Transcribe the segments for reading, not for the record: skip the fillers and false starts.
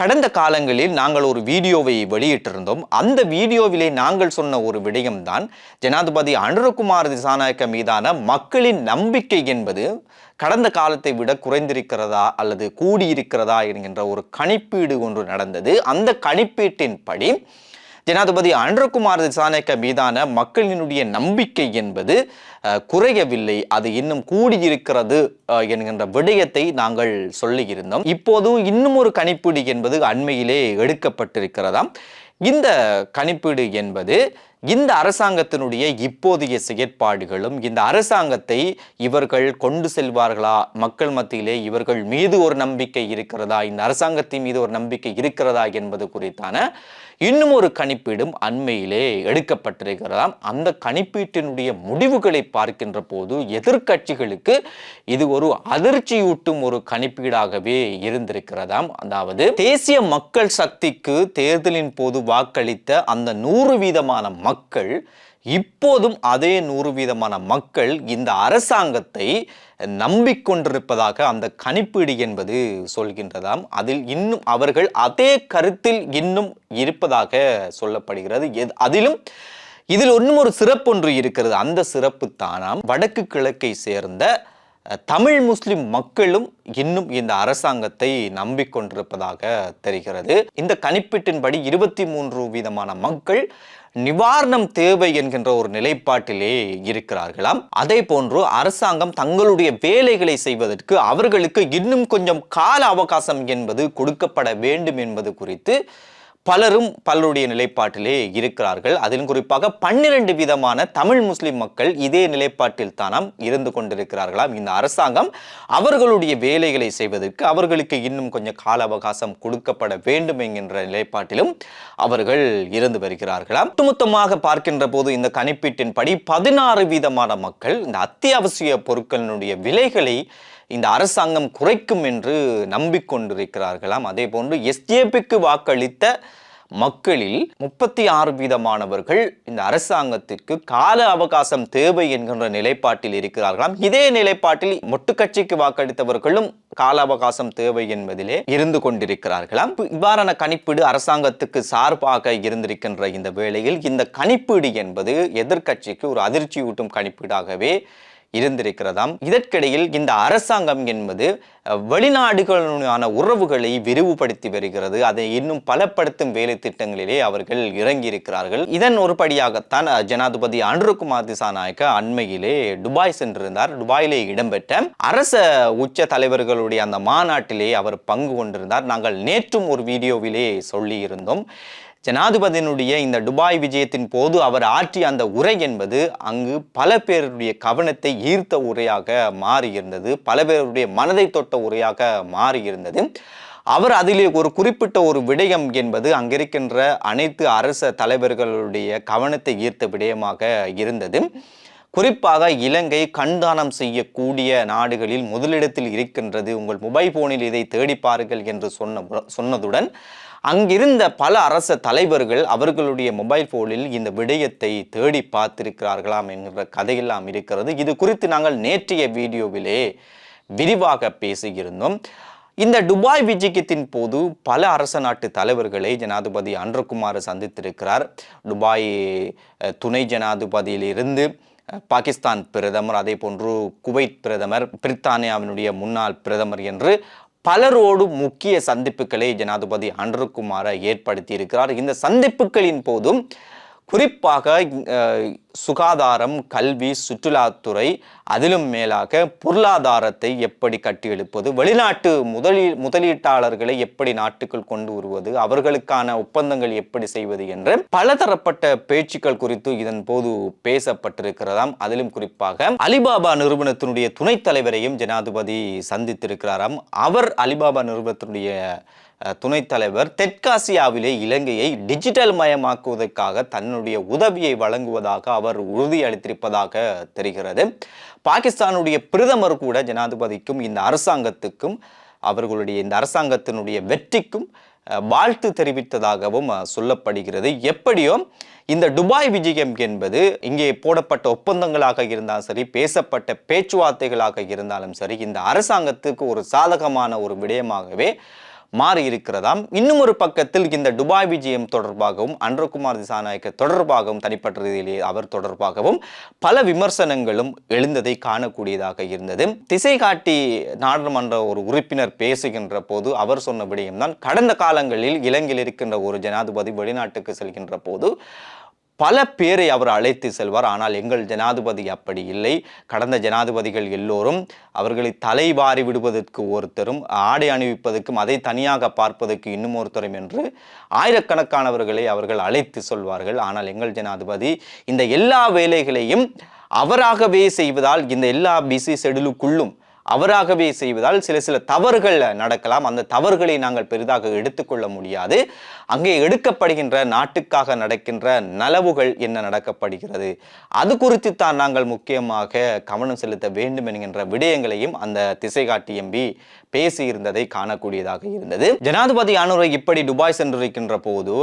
கடந்த காலங்களில் நாங்கள் ஒரு வீடியோவை வெளியிட்டிருந்தோம். அந்த வீடியோவிலே நாங்கள் சொன்ன ஒரு விடயம்தான் ஜனாதிபதி அனுரகுமார் திசாநாயக்க மீதான மக்களின் நம்பிக்கை என்பது கடந்த காலத்தை விட குறைந்திருக்கிறதா அல்லது கூடியிருக்கிறதா என்கின்ற ஒரு கணிப்பீடு ஒன்று நடந்தது. அந்த கணிப்பீட்டின்படி ஜனாதிபதி அனுரகுமார் திசாநாயக்க மீதான மக்களினுடைய நம்பிக்கை என்பது குறையவில்லை, அது இன்னும் கூடியிருக்கிறது என்கின்ற விடயத்தை நாங்கள் சொல்லியிருந்தோம். இப்போது இன்னும் ஒரு கணிப்பீடு என்பது அண்மையிலே எடுக்கப்பட்டிருக்கிறதாம். இந்த கணிப்பீடு என்பது இந்த அரசாங்கத்தினுடைய இப்போதைய செயற்பாடுகளும் இந்த அரசாங்கத்தை இவர்கள் கொண்டு செல்வார்களா, மக்கள் மத்தியிலே இவர்கள் மீது ஒரு நம்பிக்கை இருக்கிறதா, இந்த அரசாங்கத்தின் மீது ஒரு நம்பிக்கை இருக்கிறதா என்பது குறித்தான இன்னும் ஒரு கணிப்பீடும் அண்மையிலே எடுக்கப்பட்டிருக்கிறதாம். அந்த கணிப்பீட்டினுடைய முடிவுகளை பார்க்கின்ற போது எதிர்க்கட்சிகளுக்கு இது ஒரு அதிர்ச்சியூட்டும் ஒரு கணிப்பீடாகவே இருந்திருக்கிறதாம். அதாவது தேசிய மக்கள் சக்திக்கு தேர்தலின் போது வாக்களித்த அந்த 100% மக்கள் இப்போதும் அதே 100% மக்கள் இந்த அரசாங்கத்தை நம்பிக்கொண்டிருப்பதாக அந்த கணிப்பீடு என்பது சொல்கின்றதாம். அதில் இன்னும் அவர்கள் அதே கருத்தில் இன்னும் இருப்பதாக சொல்லப்படுகிறது. அதிலும் இதில் இன்னும் ஒரு சிறப்பு ஒன்று இருக்கிறது. அந்த சிறப்பு தானாம் வடக்கு கிழக்கை சேர்ந்த தமிழ் முஸ்லிம் மக்களும் இன்னும் இந்த அரசாங்கத்தை நம்பிக்கொண்டிருப்பதாக தெரிகிறது. இந்த கணிப்பீட்டின்படி 23% மக்கள் நிவாரணம் தேவை என்கின்ற ஒரு நிலைப்பாட்டிலே இருக்கிறார்களாம். அதே போன்று அரசாங்கம் தங்களுடைய வேலைகளை செய்வதற்கு அவர்களுக்கு இன்னும் கொஞ்சம் கால அவகாசம் என்பது கொடுக்கப்பட வேண்டும் என்பது குறித்து பலருடைய நிலைப்பாட்டிலே இருக்கிறார்கள். அதிலும் குறிப்பாக 12% தமிழ் முஸ்லிம் மக்கள் இதே நிலைப்பாட்டில் தானாம் இருந்து கொண்டிருக்கிறார்களாம். இந்த அரசாங்கம் அவர்களுடைய வேலைகளை செய்வதற்கு அவர்களுக்கு இன்னும் கொஞ்சம் கால அவகாசம் கொடுக்கப்பட வேண்டும் என்கின்ற நிலைப்பாட்டிலும் அவர்கள் இருந்து வருகிறார்களாம். ஒட்டுமொத்தமாக பார்க்கின்ற போது இந்த கணிப்பீட்டின்படி 16% மக்கள் இந்த அத்தியாவசிய பொருட்களினுடைய விலைகளை இந்த அரசாங்கம் குறைக்கும் என்று நம்பிக்கொண்டிருக்கிறார்களாம். அதே போன்று எஸ்ஜேபிக்கு வாக்களித்த மக்களில் 36% இந்த அரசாங்கத்திற்கு கால அவகாசம் தேவை என்கின்ற நிலைப்பாட்டில் இருக்கிறார்களாம். இதே நிலைப்பாட்டில் மொட்டு கட்சிக்கு வாக்களித்தவர்களும் கால அவகாசம் தேவை என்பதிலே இருந்து கொண்டிருக்கிறார்களாம். இவ்வாறான கணிப்பீடு அரசாங்கத்துக்கு சார்பாக இருந்திருக்கின்ற இந்த வேளையில் இந்த கணிப்பீடு என்பது எதிர்க்கட்சிக்கு ஒரு அதிர்ச்சியூட்டும் கணிப்பீடாகவே இருந்திருக்கிறதாம். இதற்கிடையில் இந்த அரசாங்கம் என்பது வெளிநாடுகளுடனான உறவுகளை விரிவுபடுத்தி வருகிறது. அதை இன்னும் பலப்படுத்தும் வேலை திட்டங்களிலே அவர்கள் இறங்கி இருக்கிறார்கள். இதன் ஒருபடியாகத்தான் ஜனாதிபதி அனுரகுமார் திசாநாயக்க அண்மையிலே துபாய் சென்றிருந்தார். துபாயிலே இடம்பெற்ற அரச உச்ச தலைவர்களுடைய அந்த மாநாட்டிலே அவர் பங்கு கொண்டிருந்தார். நாங்கள் நேற்றும் ஒரு வீடியோவிலே சொல்லி இருந்தோம். ஜனாதிபதியினுடைய இந்த துபாய் விஜயத்தின் போது அவர் ஆற்றிய அந்த உரை என்பது அங்கு பல பேருடைய கவனத்தை ஈர்த்த உரையாக மாறியிருந்தது, பல பேருடைய மனதை தொட்ட உரையாக மாறியிருந்தது. அவர் அதிலே ஒரு குறிப்பிட்ட ஒரு விடயம் என்பது அங்கிருக்கின்ற அனைத்து அரச தலைவர்களுடைய கவனத்தை ஈர்த்த விடயமாக இருந்தது. குறிப்பாக இலங்கை கண்தானம் செய்யக்கூடிய நாடுகளில் முதலிடத்தில் இருக்கின்றது, உங்கள் மொபைல் போனில் இதை தேடிப்பார்கள் என்று சொன்னதுடன் அங்கிருந்த பல அரச தலைவர்கள் அவர்களுடைய மொபைல் போனில் இந்த விடயத்தை தேடி பார்த்திருக்கிறார்களாம் என்கிற கதையெல்லாம் இருக்கிறது. இது குறித்து நாங்கள் நேற்றைய வீடியோவிலே விரிவாக பேசியிருந்தோம். இந்த துபாய் விஜயத்தின் போது பல அரச நாட்டு தலைவர்களை ஜனாதிபதி அனுரகுமார் சந்தித்திருக்கிறார். துபாய் துணை ஜனாதிபதியிலிருந்து பாகிஸ்தான் பிரதமர், அதே போன்று குவைத் பிரதமர், பிரித்தானியாவினுடைய முன்னாள் பிரதமர் என்று பலரோடு முக்கிய சந்திப்புகளை ஜனாதிபதி அனுரகுமார் ஏற்படுத்தி இருக்கிறார். இந்த சந்திப்புகளின் போதும் குறிப்பாக சுகாதாரம், கல்வி, சுற்றுலாத்துறை, அதிலும் மேலாக பொருளாதாரத்தை எப்படி கட்டியெழுப்பது, வெளிநாட்டு முதலீட்டாளர்களை எப்படி நாட்டுக்குள் கொண்டு வருவது, அவர்களுக்கான ஒப்பந்தங்கள் எப்படி செய்வது என்று பலதரப்பட்ட பேச்சுக்கள் குறித்து இதன் போது பேசப்பட்டிருக்கிறதாம். அதிலும் குறிப்பாக அலிபாபா நிறுவனத்தினுடைய துணைத் தலைவரையும் ஜனாதிபதி சந்தித்திருக்கிறாராம். அவர் அலிபாபா நிறுவனத்தினுடைய துணைத் தலைவர் தெற்காசியாவிலே இலங்கையை டிஜிட்டல் மயமாக்குவதற்காக தன்னுடைய உதவியை வழங்குவதாக அவர் உறுதியளித்திருப்பதாக தெரிகிறது. பாகிஸ்தானுடைய பிரதமர் கூட ஜனாதிபதிக்கும் இந்த அரசாங்கத்துக்கும் அவர்களுடைய இந்த அரசாங்கத்தினுடைய வெற்றிக்கும் வாழ்த்து தெரிவித்ததாகவும் சொல்லப்படுகிறது. எப்படியோ இந்த துபாய் விஜயம் என்பது இங்கே போடப்பட்ட ஒப்பந்தங்களாக இருந்தாலும் சரி, பேசப்பட்ட பேச்சுவார்த்தைகளாக இருந்தாலும் சரி, இந்த அரசாங்கத்துக்கு ஒரு சாதகமான ஒரு விடயமாகவே மாறி இருக்கிறதாம். இன்னும் ஒரு பக்கத்தில் இந்த துபாய் விஜயம் தொடர்பாகவும் அனுரகுமார் திசாநாயக்க தொடர்பாகவும் தனிப்பட்ட ரீதியிலே அவர் தொடர்பாகவும் பல விமர்சனங்களும் எழுந்ததை காணக்கூடியதாக இருந்தது. திசை காட்டி நாடாளுமன்ற ஒரு உறுப்பினர் பேசுகின்ற போது அவர் சொன்ன விடயம்தான், கடந்த காலங்களில் இலங்கையில் இருக்கின்ற ஒரு ஜனாதிபதி வெளிநாட்டுக்கு செல்கின்ற போது பல பேரை அவர் அழைத்து செல்வார். ஆனால் எங்கள் ஜனாதிபதி அப்படி இல்லை. கடந்த ஜனாதிபதிகள் எல்லோரும் அவர்களை தலைவாரி விடுவதற்கு ஒருத்தரும், ஆடை அணிவிப்பதற்கும் அதை தனியாக பார்ப்பதற்கு இன்னும் ஒருத்தரும் என்று ஆயிரக்கணக்கானவர்களை அவர்கள் அழைத்து சொல்வார்கள். ஆனால் எங்கள் ஜனாதிபதி இந்த எல்லா வேலைகளையும் அவராகவே செய்வதால், இந்த எல்லா பிஸி ஷெட்யூலுக்குள்ளும் அவராகவே செய்வதால் சில தவறுகள் நடக்கலாம். அந்த தவறுகளை நாங்கள் பெரிதாக எடுத்துக்கொள்ள முடியாது. அங்கே எடுக்கப்படுகின்ற நாட்டுக்காக நடக்கின்ற நலவுகள் என்ன நடக்கப்படுகிறது, அது குறித்து தான் நாங்கள் முக்கியமாக கவனம் செலுத்த வேண்டும் என்கின்ற விடயங்களையும் அந்த திசைகாட்டி எம்பி பேசியிருந்ததை காணக்கூடியதாக இருந்தது. ஜனாதிபதி அனுரை இப்படி துபாய் சென்றிருக்கின்ற போது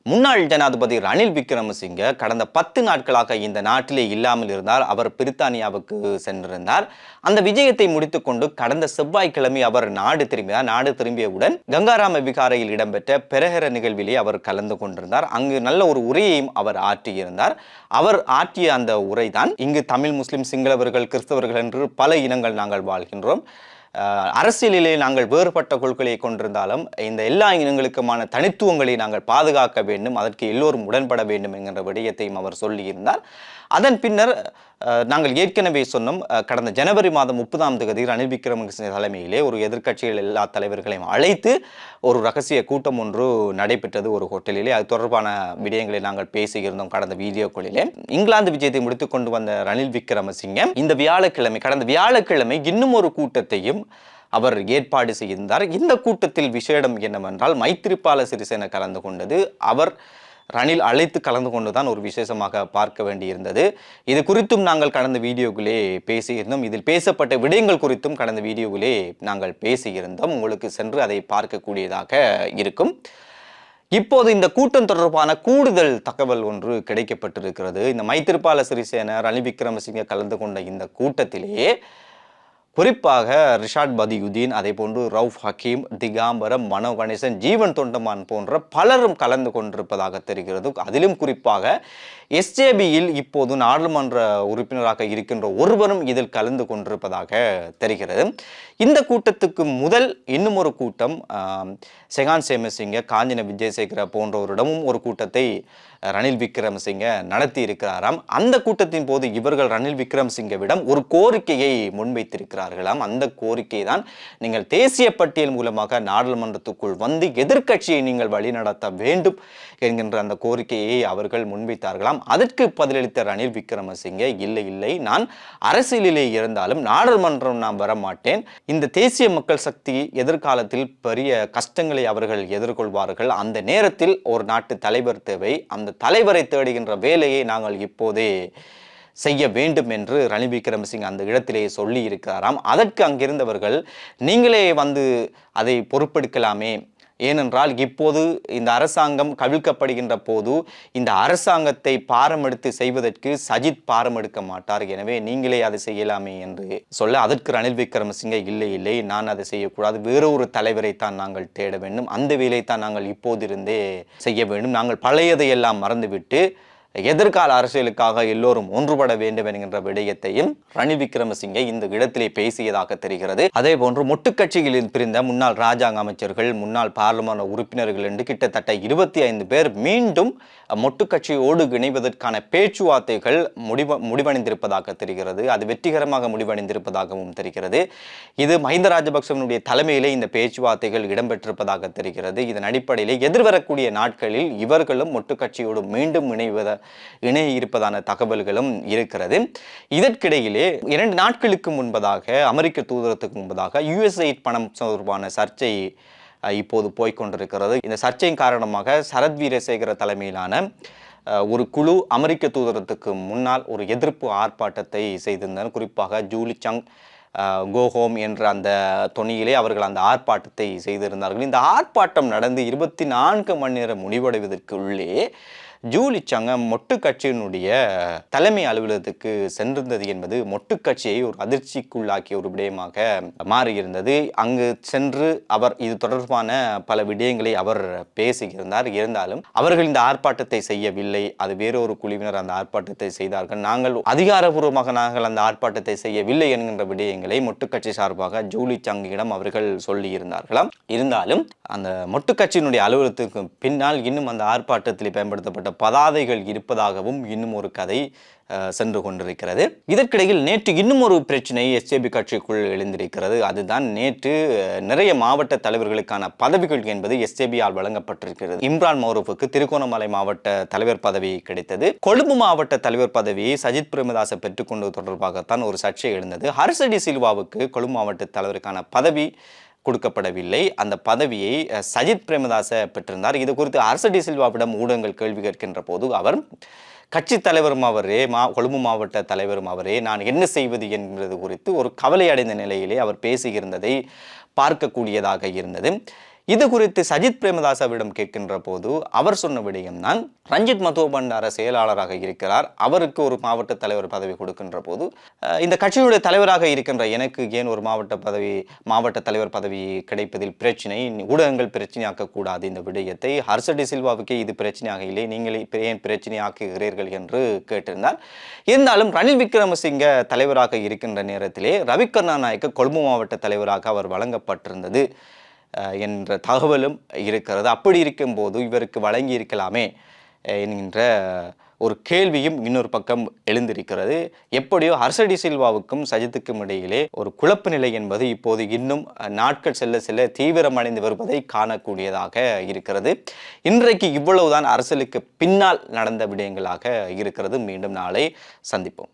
முன்னாள் ஜனாதிபதி ரணில் விக்ரமசிங்க கடந்த 10 நாட்களாக இந்த நாட்டிலே இல்லாமல் இருந்தார். அவர் பிரித்தானியாவுக்கு சென்றிருந்தார். அந்த விஜயத்தை முடித்துக்கொண்டு கடந்த செவ்வாய்க்கிழமை அவர் நாடு திரும்பினார். நாடு திரும்பியவுடன் கங்காராம விகாரையில் இடம்பெற்ற பெரஹர நிகழ்விலே அவர் கலந்து கொண்டிருந்தார். அங்கு நல்ல ஒரு உரையையும் அவர் ஆற்றியிருந்தார். அவர் ஆற்றிய அந்த உரைதான், இங்கு தமிழ், முஸ்லிம், சிங்களவர்கள், கிறிஸ்தவர்கள் என்று பல இனங்கள் நாங்கள் வாழ்கின்றோம். அரசியலிலே நாங்கள் வேறுபட்ட கொள்கையை கொண்டிருந்தாலும் இந்த எல்லா இனங்களுக்குமான தனித்துவங்களை நாங்கள் பாதுகாக்க வேண்டும், அதற்கு எல்லோரும் உடன்பட வேண்டும் என்கின்ற விடயத்தையும் அவர் சொல்லியிருந்தார். அதன் பின்னர் நாங்கள் ஏற்கனவே சொன்னோம், கடந்த ஜனவரி மாதம் 30ஆம் தேதி ரணில் விக்ரமசிங்க தலைமையிலே ஒரு எதிர்க்கட்சிகள் எல்லா தலைவர்களையும் அழைத்து ஒரு ரகசிய கூட்டம் ஒன்று நடைபெற்றது ஒரு ஹோட்டலிலே. அது தொடர்பான விடயங்களை நாங்கள் பேசியிருந்தோம் கடந்த வீடியோக்களிலே. இங்கிலாந்து விஜயத்தை முடித்துக் கொண்டு வந்த ரணில் விக்ரமசிங்க இந்த கடந்த வியாழக்கிழமை இன்னும் ஒரு கூட்டத்தையும் அவர் ஏற்பாடு செய்திருந்தார். இந்த கூட்டத்தில் விசேடம் என்னவென்றால், மைத்திரிபால சிறிசேன கலந்து கொண்டது. அவர் ரணில் அழைத்து கலந்து கொண்டுதான் ஒரு விசேஷமாக பார்க்க வேண்டியிருந்தது. இது குறித்தும் நாங்கள் கடந்த வீடியோக்களே பேசியிருந்தோம். இதில் பேசப்பட்ட விடயங்கள் குறித்தும் கடந்த வீடியோவிலே நாங்கள் பேசியிருந்தோம். உங்களுக்கு சென்று அதை பார்க்கக்கூடியதாக இருக்கும். இப்போது இந்த கூட்டம் தொடர்பான கூடுதல் தகவல் ஒன்று கிடைக்கப்பட்டிருக்கிறது. இந்த மைத்திரிபால சிறிசேன, ரணில் விக்ரமசிங்க கலந்து கொண்ட இந்த கூட்டத்திலேயே குறிப்பாக ரிஷாட் பதியுதீன், அதே போன்று ரவுஃப் ஹக்கீம், திகாம்பரம், மனோ கணேசன், ஜீவன் தொண்டமான் போன்ற பலரும் கலந்து கொண்டிருப்பதாக தெரிகிறது. அதிலும் குறிப்பாக எஸ்ஜேபியில் இப்போது நாடாளுமன்ற உறுப்பினராக இருக்கின்ற ஒருவரும் இதில் கலந்து கொண்டிருப்பதாக தெரிகிறது. இந்த கூட்டத்துக்கு முதல் இன்னும் ஒரு கூட்டம் செகான் சேமசிங்க, காஞ்சன விஜயசேகர போன்றவரிடமும் ஒரு கூட்டத்தை ரணில் விக்ரமசிங்க நடத்தி இருக்கிறாராம். அந்த கூட்டத்தின் போது இவர்கள் ரணில் விக்ரமசிங்கவிடம் ஒரு கோரிக்கையை முன்வைத்திருக்கிறார்களாம். அந்த கோரிக்கை தான், நீங்கள் தேசிய பட்டியல் மூலமாக நாடாளுமன்றத்துக்குள் வந்து எதிர்க்கட்சியை நீங்கள் வழிநடத்த வேண்டும் என்கின்ற அந்த கோரிக்கையை அவர்கள் முன்வைத்தார்களாம். அதற்கு பதிலளித்த ரணில் விக்ரமசிங்க, இல்லை, நான் அரசியலிலே இருந்தாலும் நாடாளுமன்றம் நான் வரமாட்டேன். இந்த தேசிய மக்கள் சக்தி எதிர்காலத்தில் பெரிய கஷ்டங்களை அவர்கள் எதிர்கொள்வார்கள். அந்த நேரத்தில் ஒரு நாட்டு தலைவர் தேவை. அந்த தலைவரை தேடுகின்ற வேலையை நாங்கள் இப்போதே செய்ய வேண்டும் என்று ரணில் விக்ரமசிங்க அந்த இடத்திலே சொல்லி இருக்கிறாராம். அதற்கு அங்கிருந்தவர்கள், நீங்களே வந்து அதை பொறுப்பெடுக்கலாமே, ஏனென்றால் இப்போது இந்த அரசாங்கம் கவிழ்க்கப்படுகின்ற போது இந்த அரசாங்கத்தை பாரம் எடுத்து செய்வதற்கு சஜித் பாரம் எடுக்க மாட்டார், எனவே நீங்களே அதை செய்யலாமே என்று சொல்ல, அதற்கு ரணில் விக்ரமசிங்க, இல்லை, நான் அதை செய்யக்கூடாது, வேறொரு தலைவரை தான் நாங்கள் தேட வேண்டும், அந்த வேலை தான் நாங்கள் இப்போதிருந்தே செய்ய வேண்டும், நாங்கள் பழையதையெல்லாம் மறந்துவிட்டு எதிர்கால அரசியலுக்காக எல்லோரும் ஒன்றுபட வேண்டும் என்கின்ற விடயத்தையும் ரணில் விக்ரமசிங்கே இந்த இடத்திலே பேசியதாக தெரிகிறது. அதே போன்று மொட்டு கட்சிகளில் பிரிந்த முன்னாள் ராஜாங்க அமைச்சர்கள், முன்னாள் பாராளுமன்ற உறுப்பினர்கள் என்று கிட்டத்தட்ட 25 பேர் மீண்டும் மொட்டு கட்சியோடு இணைவதற்கான பேச்சுவார்த்தைகள் முடிவடைந்திருப்பதாக தெரிகிறது. அது வெற்றிகரமாக முடிவடைந்திருப்பதாகவும் தெரிகிறது. இது மஹிந்த ராஜபக்சவனுடைய தலைமையிலே இந்த பேச்சுவார்த்தைகள் இடம்பெற்றிருப்பதாக தெரிகிறது. இதன் அடிப்படையிலே எதிர்வரக்கூடிய நாட்களில் இவர்களும் மொட்டு கட்சியோடு மீண்டும் இணைய இருப்பதான தகவல்களும் இருக்கிறது. இதற்கிடையிலே 2 நாட்களுக்கு முன்பதாக, அமெரிக்க தூதரத்துக்கு முன்பதாக USAID பணம் தொடர்பான சர்ச்சை இப்போது போய்கொண்டிருக்கிறது. இந்த சர்ச்சையின் காரணமாக சரத் வீரசேகர தலைமையிலான ஒரு குழு அமெரிக்க தூதரத்துக்கு முன்னால் ஒரு எதிர்ப்பு ஆர்ப்பாட்டத்தை செய்திருந்தனர். குறிப்பாக ஜூலி சங் கோ ஹோம் என்ற அந்த தொனியிலே அவர்கள் அந்த ஆர்ப்பாட்டத்தை செய்திருந்தார்கள். இந்த ஆர்ப்பாட்டம் நடந்து 24 மணி நேரம் முடிவடைவதற்கு உள்ளே ஜூலி சங்கம் மொட்டு கட்சியினுடைய தலைமை அலுவலகத்துக்கு சென்றிருந்தது என்பது மொட்டு கட்சியை ஒரு அதிர்ச்சிக்குள்ளாக்கிய ஒரு விடயமாக மாறியிருந்தது. அங்கு சென்று அவர் இது தொடர்பான பல விடயங்களை அவர் பேசியிருந்தார். இருந்தாலும் அவர்கள் இந்த ஆர்ப்பாட்டத்தை செய்யவில்லை, அது வேறொரு குழுவினர் அந்த ஆர்ப்பாட்டத்தை செய்தார்கள், நாங்கள் அதிகாரபூர்வமாக நாங்கள் அந்த ஆர்ப்பாட்டத்தை செய்யவில்லை என்கின்ற விடயங்களை மொட்டு கட்சி சார்பாக ஜூலி சங்கிடம் அவர்கள் சொல்லி இருந்தார்களாம். இருந்தாலும் அந்த மொட்டு கட்சியினுடைய அலுவலகத்துக்கு பின்னால் இன்னும் அந்த ஆர்ப்பாட்டத்தில் பயன்படுத்தப்பட்ட பதாதைகள் இருப்பதாகவும் இன்னும் ஒரு கதை சென்று கொண்டிருக்கிறது. இதற்கிடையில் நேற்று இன்னும் ஒரு பிரச்சனை எஸ்ஜேபி கட்சிக்குள் எழுந்திருக்கிறது. அதுதான் நேற்று நிறைய மாவட்ட தலைவர்களுக்கான பதவிகள் என்பது எஸ்ஜேபியால் வழங்கப்பட்டிருக்கிறது. இம்ரான் மௌரூஃபுக்கு திருகோணமலை மாவட்ட தலைவர் பதவி கிடைத்தது. கொழும்பு மாவட்ட தலைவர் பதவியை சஜித் பிரேமதாச பெற்றுக்கொண்டது தொடர்பாகத்தான் ஒரு சர்ச்சை எழுந்தது. ஹர்ஷடி சில்வாவுக்கு கொழும்பு மாவட்ட தலைவருக்கான பதவி கொடுக்கப்படவில்லை. அந்த பதவியை சஜித் பிரேமதாச பெற்றிருந்தார். இது குறித்து ஹர்ஷடி சில்வாவிடம் ஊடகங்கள் கேள்வி கேட்கின்ற போது அவர் கட்சி தலைவரும் அவரே, கொழும்பு மாவட்ட தலைவரும் அவரே, நான் என்ன செய்வது என்பது குறித்து ஒரு கவலை அடைந்த நிலையிலே அவர் பேசியிருந்ததை பார்க்கக்கூடியதாக இருந்தது. இது குறித்து சஜித் பிரேமதாசவிடம் கேட்கின்ற போது அவர் சொன்ன விடயம்தான், ரஞ்சித் மதோபண்டார செயலாளராக இருக்கிறார், அவருக்கு ஒரு மாவட்ட தலைவர் பதவி கொடுக்கின்ற போது இந்த கட்சியுடைய தலைவராக இருக்கின்ற எனக்கு ஏன் ஒரு மாவட்ட தலைவர் பதவி கிடைப்பதில் பிரச்சனை, ஊடகங்கள் பிரச்சனையாக்கக்கூடாது இந்த விடயத்தை, ஹர்ஷடி சில்வாவுக்கே இது பிரச்சனையாக இல்லை, நீங்கள் ஏன் பிரச்சனையாக்குகிறீர்கள் என்று கேட்டிருந்தார். இருந்தாலும் ரணில் விக்ரமசிங்க தலைவராக இருக்கின்ற நேரத்திலே ரவி கருணாநாயக்க கொழும்பு மாவட்ட தலைவராக அவர் வழங்கப்பட்டிருந்தது என்ற தகவலும் இருக்கிறது. அப்படி இருக்கும்போது இவருக்கு வழங்கி இருக்கலாமே என்கின்ற ஒரு கேள்வியும் இன்னொரு பக்கம் எழுந்திருக்கிறது. எப்படியோ ஹர்ஷடி சில்வாவுக்கும் சஜித்துக்கும் இடையிலே ஒரு குழப்ப நிலை என்பது இப்போது இன்னும் நாட்கள் செல்ல செல்ல தீவிரமடைந்து வருவதை காணக்கூடியதாக இருக்கிறது. இன்றைக்கு இவ்வளவுதான் அரசியலுக்கு பின்னால் நடந்த விடயங்களாக இருக்கிறது. மீண்டும் நாளை சந்திப்போம்.